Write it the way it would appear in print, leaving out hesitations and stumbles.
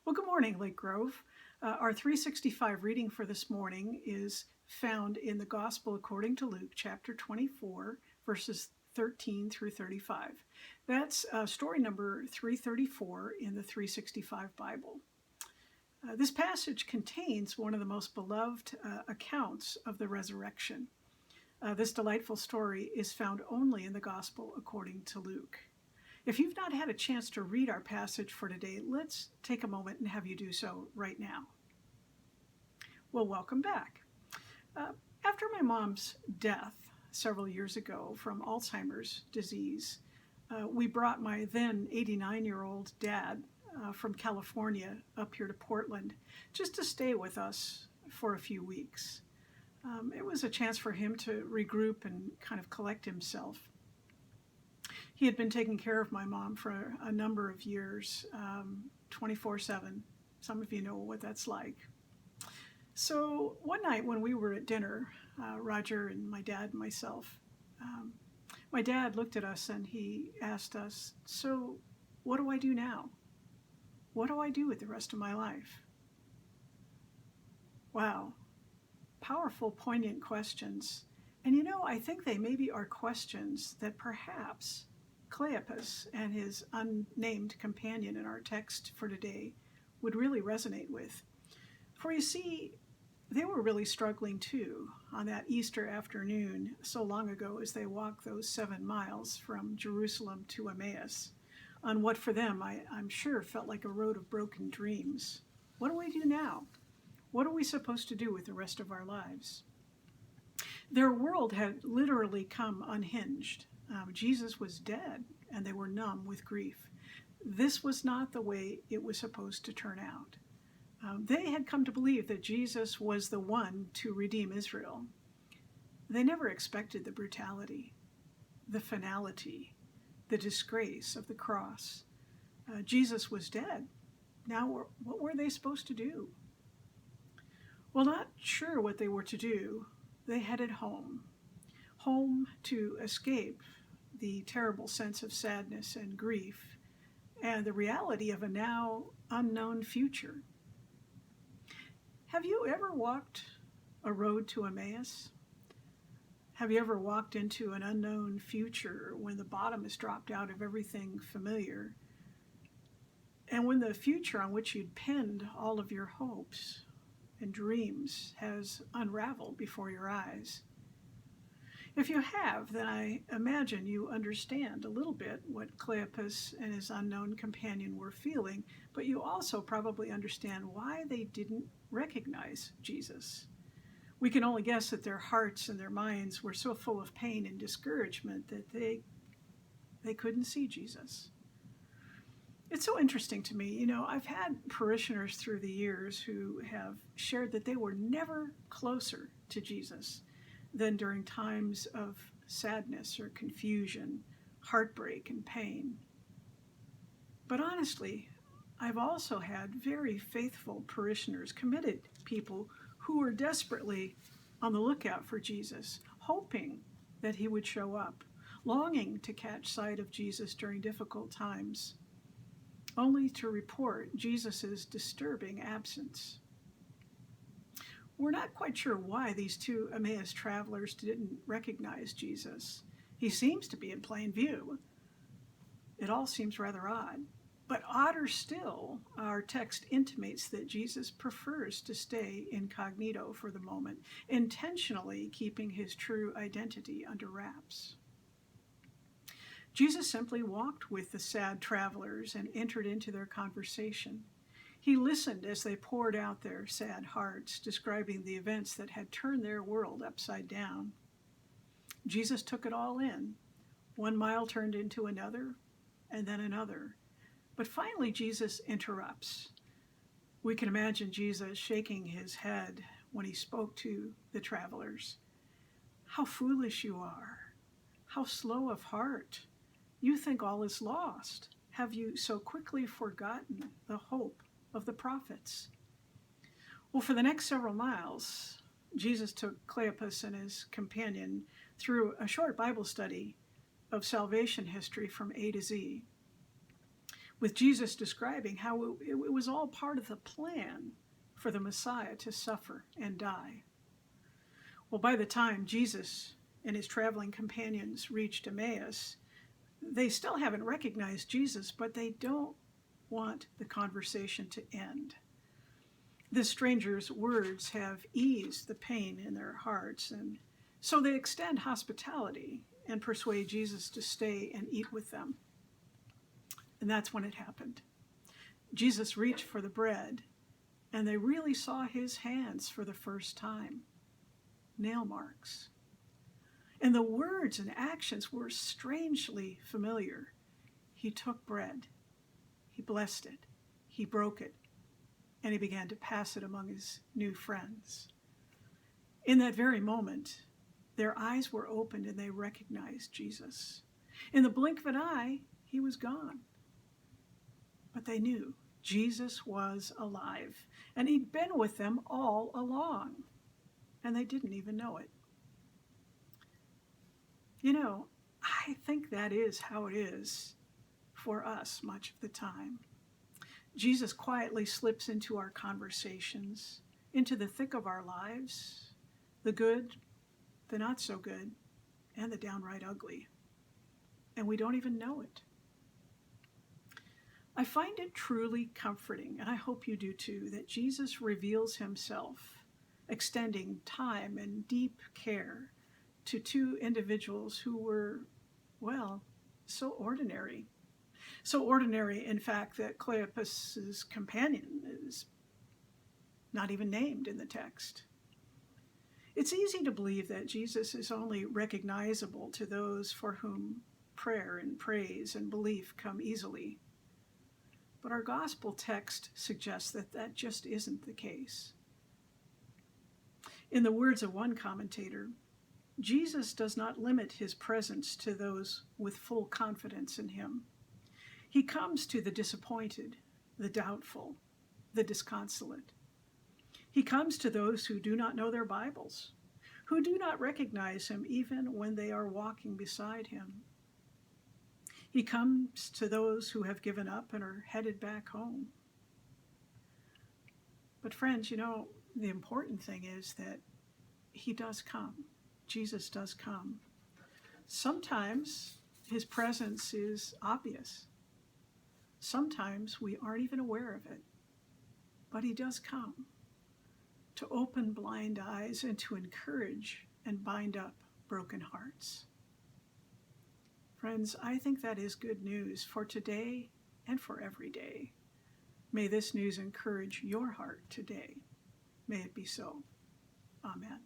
Well, good morning, Lake Grove. Our 365 reading for this morning is found in the Gospel according to Luke, chapter 24, verses 13 through 35. That's story number 334 in the 365 Bible. This passage contains one of the most beloved accounts of the resurrection. This delightful story is found only in the Gospel according to Luke. If you've not had a chance to read our passage for today, let's take a moment and have you do so right now. Well, welcome back. After my mom's death several years ago from Alzheimer's disease, we brought my then 89-year-old dad from California up here to Portland just to stay with us for a few weeks. It was a chance for him to regroup and kind of collect himself. He had been taking care of my mom for a number of years, 24/7. Some of you know what that's like. So one night when we were at dinner, Roger and my dad and myself, my dad looked at us and he asked us, "So what do I do now? What do I do with the rest of my life?" Wow, powerful, poignant questions. And I think they maybe are questions that perhaps Cleopas and his unnamed companion in our text for today would really resonate with. For you see, they were really struggling too on that Easter afternoon so long ago as they walked those 7 miles from Jerusalem to Emmaus on what for them I'm sure felt like a road of broken dreams. What do we do now? What are we supposed to do with the rest of our lives? Their world had literally come unhinged. Jesus was dead, and they were numb with grief. This was not the way it was supposed to turn out. They had come to believe that Jesus was the one to redeem Israel. They never expected the brutality, the finality, the disgrace of the cross. Jesus was dead. Now, what were they supposed to do? Well, not sure what they were to do, they headed home to escape the terrible sense of sadness and grief and the reality of a now unknown future. Have you ever walked a road to Emmaus? Have you ever walked into an unknown future when the bottom has dropped out of everything familiar and when the future on which you'd pinned all of your hopes and dreams has unraveled before your eyes? If you have, then I imagine you understand a little bit what Cleopas and his unknown companion were feeling, but you also probably understand why they didn't recognize Jesus. We can only guess that their hearts and their minds were so full of pain and discouragement that they couldn't see Jesus. It's so interesting to me. I've had parishioners through the years who have shared that they were never closer to Jesus than during times of sadness or confusion, heartbreak, and pain. But honestly, I've also had very faithful parishioners, committed people who were desperately on the lookout for Jesus, hoping that he would show up, longing to catch sight of Jesus during difficult times, only to report Jesus' disturbing absence. We're not quite sure why these 2 Emmaus travelers didn't recognize Jesus. He seems to be in plain view. It all seems rather odd. But odder still, our text intimates that Jesus prefers to stay incognito for the moment, intentionally keeping his true identity under wraps. Jesus simply walked with the sad travelers and entered into their conversation. He listened as they poured out their sad hearts, describing the events that had turned their world upside down. Jesus took it all in. 1 mile turned into another, and then another. But finally, Jesus interrupts. We can imagine Jesus shaking his head when he spoke to the travelers. "How foolish you are! How slow of heart! You think all is lost. Have you so quickly forgotten the hope of the prophets?" Well, for the next several miles, Jesus took Cleopas and his companion through a short Bible study of salvation history from A to Z. with Jesus describing how it was all part of the plan for the Messiah to suffer and die. Well, by the time Jesus and his traveling companions reached Emmaus, they still haven't recognized Jesus, but they don't want the conversation to end. The stranger's words have eased the pain in their hearts, and so they extend hospitality and persuade Jesus to stay and eat with them. And that's when it happened. Jesus reached for the bread, and they really saw his hands for the first time. Nail marks. And the words and actions were strangely familiar. He took bread, he blessed it, he broke it, and he began to pass it among his new friends. In that very moment, their eyes were opened and they recognized Jesus. In the blink of an eye, he was gone. But they knew Jesus was alive, and he'd been with them all along, and they didn't even know it. You know, I think that is how it is for us much of the time. Jesus quietly slips into our conversations, into the thick of our lives, the good, the not so good, and the downright ugly. And we don't even know it. I find it truly comforting, and I hope you do too, that Jesus reveals himself, extending time and deep care to two individuals who were, well, so ordinary. So ordinary, in fact, that Cleopas' companion is not even named in the text. It's easy to believe that Jesus is only recognizable to those for whom prayer and praise and belief come easily. But our gospel text suggests that that just isn't the case. In the words of one commentator, Jesus does not limit his presence to those with full confidence in him. He comes to the disappointed, the doubtful, the disconsolate. He comes to those who do not know their Bibles, who do not recognize him even when they are walking beside him. He comes to those who have given up and are headed back home. But friends, you know, the important thing is that he does come. Jesus does come. Sometimes his presence is obvious. Sometimes we aren't even aware of it. But he does come to open blind eyes and to encourage and bind up broken hearts. Friends, I think that is good news for today and for every day. May this news encourage your heart today. May it be so. Amen.